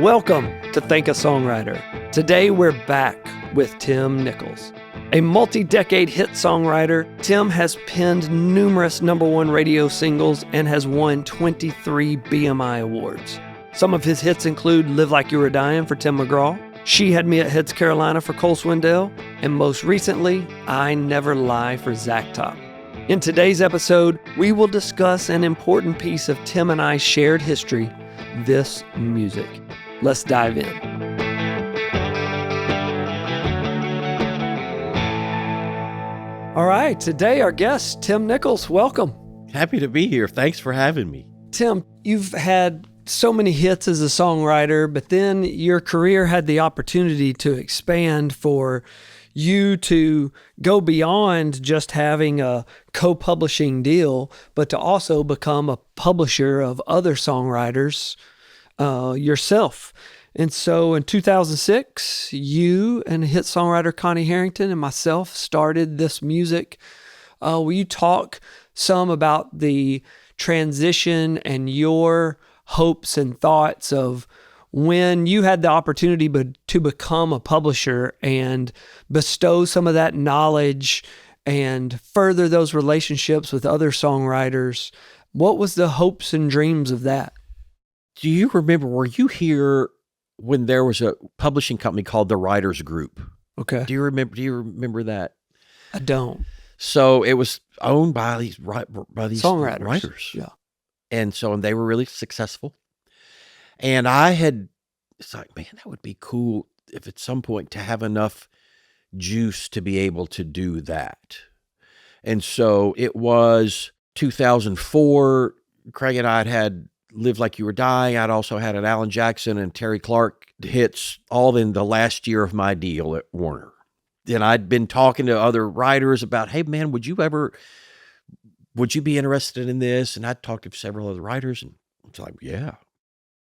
Welcome to Thank A Songwriter. Today we're back with Tim Nichols. A multi-decade hit songwriter, Tim has penned numerous #1 radio singles and has won 23 BMI awards. Some of his hits include Live Like You Were Dying for Tim McGraw, She Had Me at Heads Carolina for Cole Swindell, and most recently, I Never Lie for Zach Top. In today's episode, we will discuss an important piece of Tim and I's shared history, this music. Let's dive in. All right, today our guest, Tim Nichols. Welcome. Happy to be here. Thanks for having me. Tim, you've had so many hits as a songwriter, but then your career had the opportunity to expand for you to go beyond just having a co-publishing deal, but to also become a publisher of other songwriters yourself. And so in 2006, you and hit songwriter Connie Harrington and myself started this music. Will you talk some about the transition and your hopes and thoughts of when you had the opportunity to become a publisher and bestow some of that knowledge and further those relationships with other songwriters? What was the hopes and dreams of that? Do you remember, were you here when there was a publishing company called the Writers Group? Okay. Do you remember that? I don't. So it was owned by these songwriters. Writers. Yeah. And they were really successful. And it's like, man, that would be cool if at some point to have enough juice to be able to do that. And so it was 2004. Craig and I had Live Like You Were Dying. I'd also had an Alan Jackson and Terry Clark hits all in the last year of my deal at Warner. Then I'd been talking to other writers about, hey man, would you be interested in this? And I'd talked to several other writers and it's like, yeah.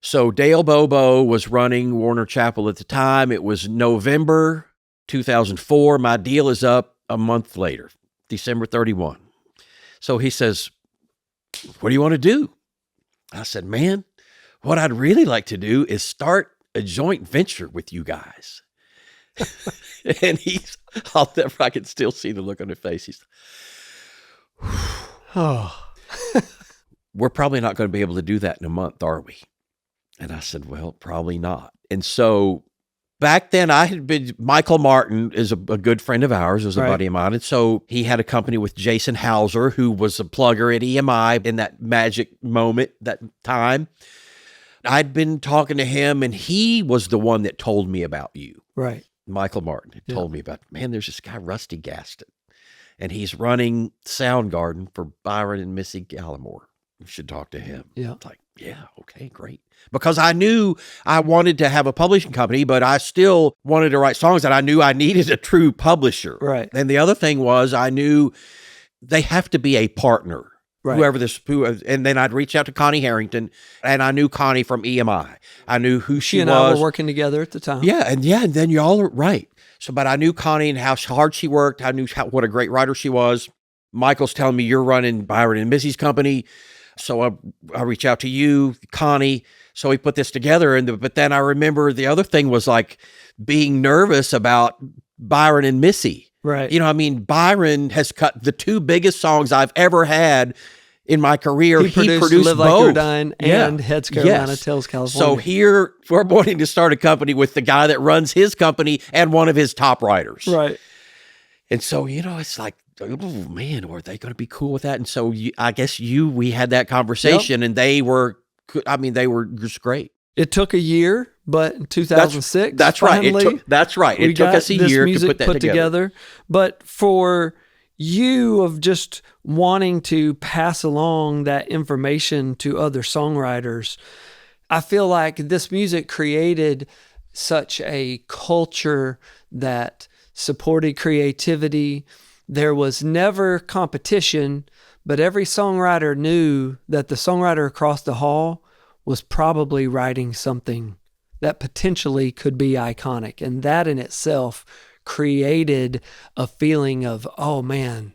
So Dale Bobo was running Warner Chappell at the time. It was November 2004. My deal is up a month later, December 31. So he says, what do you want to do? I said, man, what I'd really like to do is start a joint venture with you guys. And I can still see the look on his face. He's, we're probably not going to be able to do that in a month, are we? And I said, well, probably not. And so back then Michael Martin is a good friend of ours, was a buddy of mine. And so he had a company with Jason Hauser, who was a plugger at EMI in that magic moment, that time. I'd been talking to him and he was the one that told me about you. Right. Michael Martin had told me about, man, there's this guy, Rusty Gaston, and he's running Soundgarden for Byron and Missy Gallimore. You should talk to him. Yeah. It's like, yeah, okay, great. Because I knew I wanted to have a publishing company, but I still wanted to write songs, and I knew I needed a true publisher. Right. And the other thing was I knew they have to be a partner. Right. And then I'd reach out to Connie Harrington, and I knew Connie from EMI. I knew who she was. She and I were working together at the time. Yeah, and then y'all are right. So, but I knew Connie and how hard she worked. I knew what a great writer she was. Michael's telling me you're running Byron and Missy's company. So I reach out to you, Connie. So we put this together. But then I remember the other thing was like being nervous about Byron and Missy. Right. You know, I mean, Byron has cut the two biggest songs I've ever had in my career. He produced Live both. Like You're Dying and Heads Carolina, Tells California. So here we're wanting to start a company with the guy that runs his company and one of his top writers. Right. And so, it's like, oh man, are they going to be cool with that? And so I guess we had that conversation and they were just great. It took a year, but in 2006, that's right. It took us a year to put that together. But for you of just wanting to pass along that information to other songwriters, I feel like this music created such a culture that supported creativity. There was never competition, but every songwriter knew that the songwriter across the hall was probably writing something that potentially could be iconic. And that in itself created a feeling of, oh man,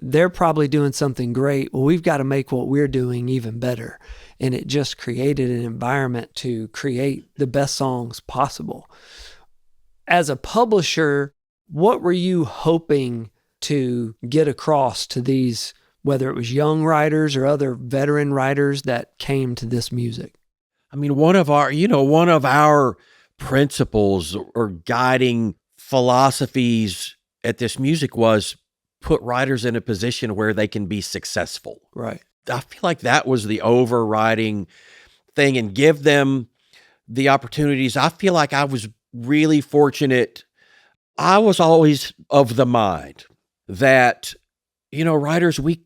they're probably doing something great. Well, we've got to make what we're doing even better. And it just created an environment to create the best songs possible. As a publisher, what were you hoping to get across to these, whether it was young writers or other veteran writers that came to this music? I mean, one of our principles or guiding philosophies at this music was put writers in a position where they can be successful. Right. I feel like that was the overriding thing, and give them the opportunities. I feel like I was really fortunate. I was always of the mind that, writers, we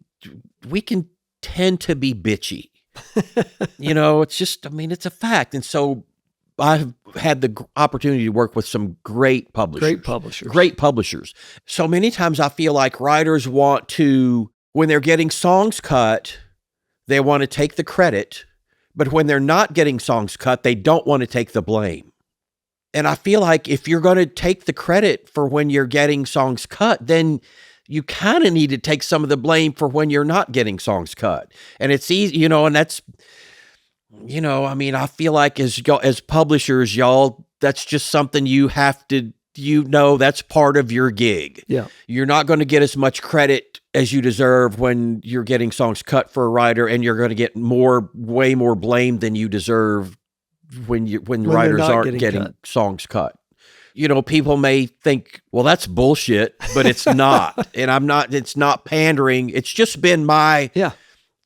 can tend to be bitchy. It's just, it's a fact. And so I've had the opportunity to work with some great publishers. So many times I feel like writers want to, when they're getting songs cut, they want to take the credit, but when they're not getting songs cut, they don't want to take the blame. And I feel like if you're going to take the credit for when you're getting songs cut, then you kind of need to take some of the blame for when you're not getting songs cut. And it's easy, and that's, I feel like as publishers, y'all, that's just something you have to, that's part of your gig. Yeah. You're not going to get as much credit as you deserve when you're getting songs cut for a writer, and you're going to get way more blame than you deserve when writers aren't getting songs cut. People may think, well, that's bullshit, but it's not. And it's not pandering. It's just been my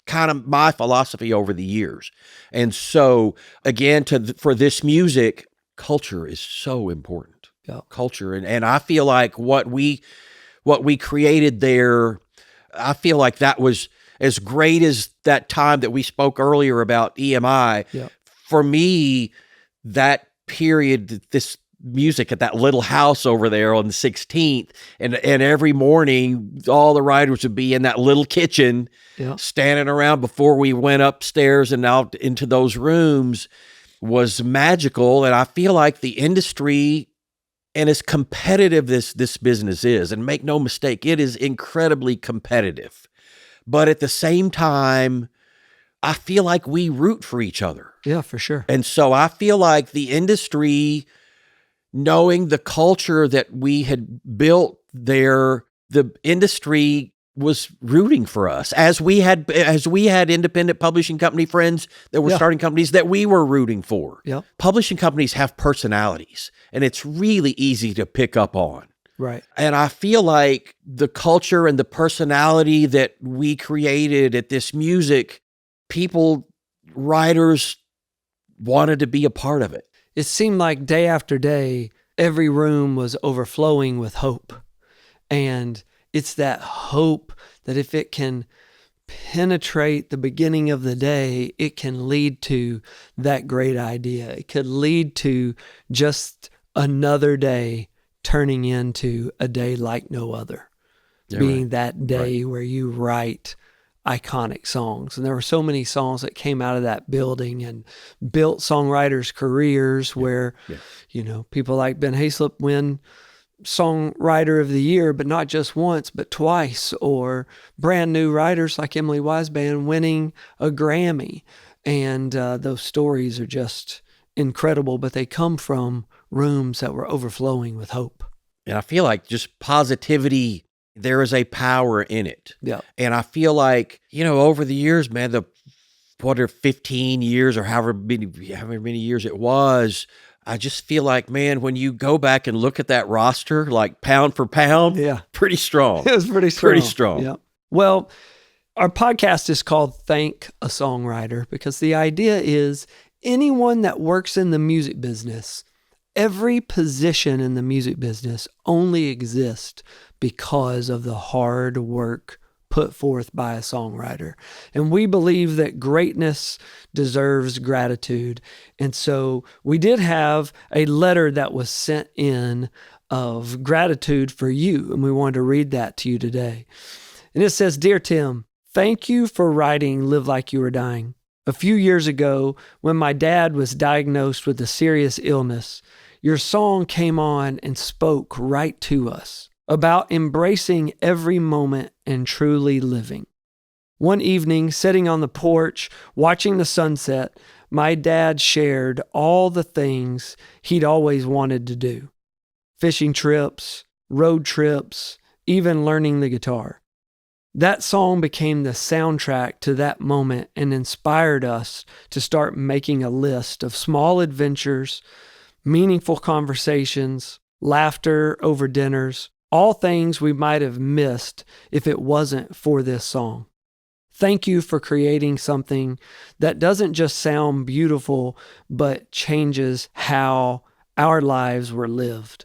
philosophy over the years. And so again, for this music, culture is so important. Yeah. Culture. And I feel like what we created there, I feel like that was as great as that time that we spoke earlier about EMI. Yeah. For me, that period, this music at that little house over there on the 16th, and every morning all the writers would be in that little kitchen, standing around before we went upstairs and out into those rooms, was magical. And I feel like the industry, and as competitive this business is, and make no mistake, it is incredibly competitive, but at the same time, I feel like we root for each other. Yeah, for sure. And so I feel like the industry, knowing the culture that we had built there, the industry was rooting for us, as we had independent publishing company friends that were starting companies that we were rooting for. Yeah. Publishing companies have personalities, and it's really easy to pick up on. Right. And I feel like the culture and the personality that we created at this music, writers wanted to be a part of it. It seemed like day after day, every room was overflowing with hope. And it's that hope that if it can penetrate the beginning of the day, it can lead to that great idea. It could lead to just another day turning into a day like no other, being that day where you write iconic songs. And there were so many songs that came out of that building and built songwriters' careers where, people like Ben Hayslip win Songwriter of the Year, but not just once, but twice, or brand new writers like Emily Weisband winning a Grammy. And those stories are just incredible, but they come from rooms that were overflowing with hope. And I feel like just positivity, there is a power in it. Yeah. And I feel like, over the years, man, 15 years or however many years it was, I just feel like, man, when you go back and look at that roster, like pound for pound, pretty strong. It was pretty strong. Pretty strong. Yeah. Well, our podcast is called Thank A Songwriter because the idea is anyone that works in the music business, every position in the music business only exists because of the hard work put forth by a songwriter. And we believe that greatness deserves gratitude. And so we did have a letter that was sent in of gratitude for you, and we wanted to read that to you today. And it says, "Dear Tim, thank you for writing Live Like You Were Dying. A few years ago, when my dad was diagnosed with a serious illness, your song came on and spoke right to us. about embracing every moment and truly living. One evening, sitting on the porch, watching the sunset, my dad shared all the things he'd always wanted to do. Fishing trips, road trips, even learning the guitar. That song became the soundtrack to that moment and inspired us to start making a list of small adventures, meaningful conversations, laughter over dinners, all things we might have missed if it wasn't for this song. Thank you for creating something that doesn't just sound beautiful, but changes how our lives were lived.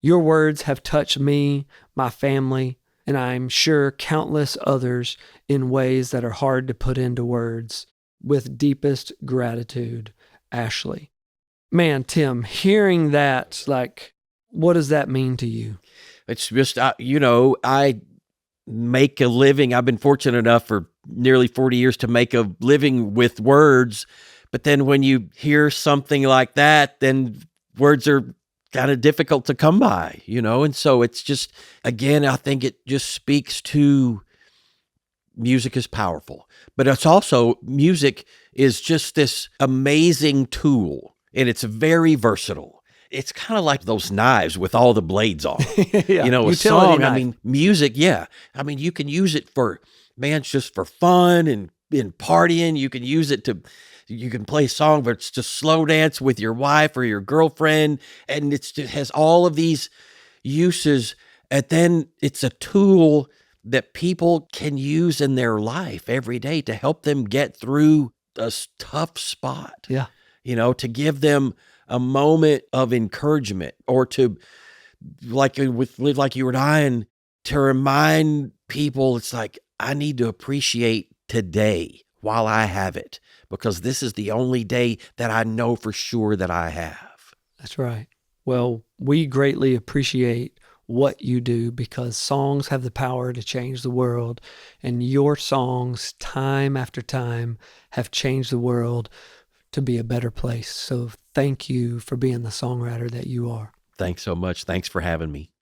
Your words have touched me, my family, and I'm sure countless others in ways that are hard to put into words. With deepest gratitude, Ashley. Man, Tim, hearing that, like, what does that mean to you? It's just, I make a living. I've been fortunate enough for nearly 40 years to make a living with words. But then when you hear something like that, then words are kind of difficult to come by, And so it's just, again, I think it just speaks to music is powerful. But it's also, music is just this amazing tool, and it's very versatile. It's kind of like those knives with all the blades on. Yeah, A utility song, knife. music, yeah. You can use it for, just for fun and partying. You can use it you can play a song where it's just slow dance with your wife or your girlfriend. And it has all of these uses. And then it's a tool that people can use in their life every day to help them get through a tough spot. Yeah. To give them a moment of encouragement, or to, like you and I, and to remind people, it's like, I need to appreciate today while I have it, because this is the only day that I know for sure that I have. That's right. Well, we greatly appreciate what you do, because songs have the power to change the world, and your songs, time after time, have changed the world to be a better place. So thank you for being the songwriter that you are. Thanks so much. Thanks for having me.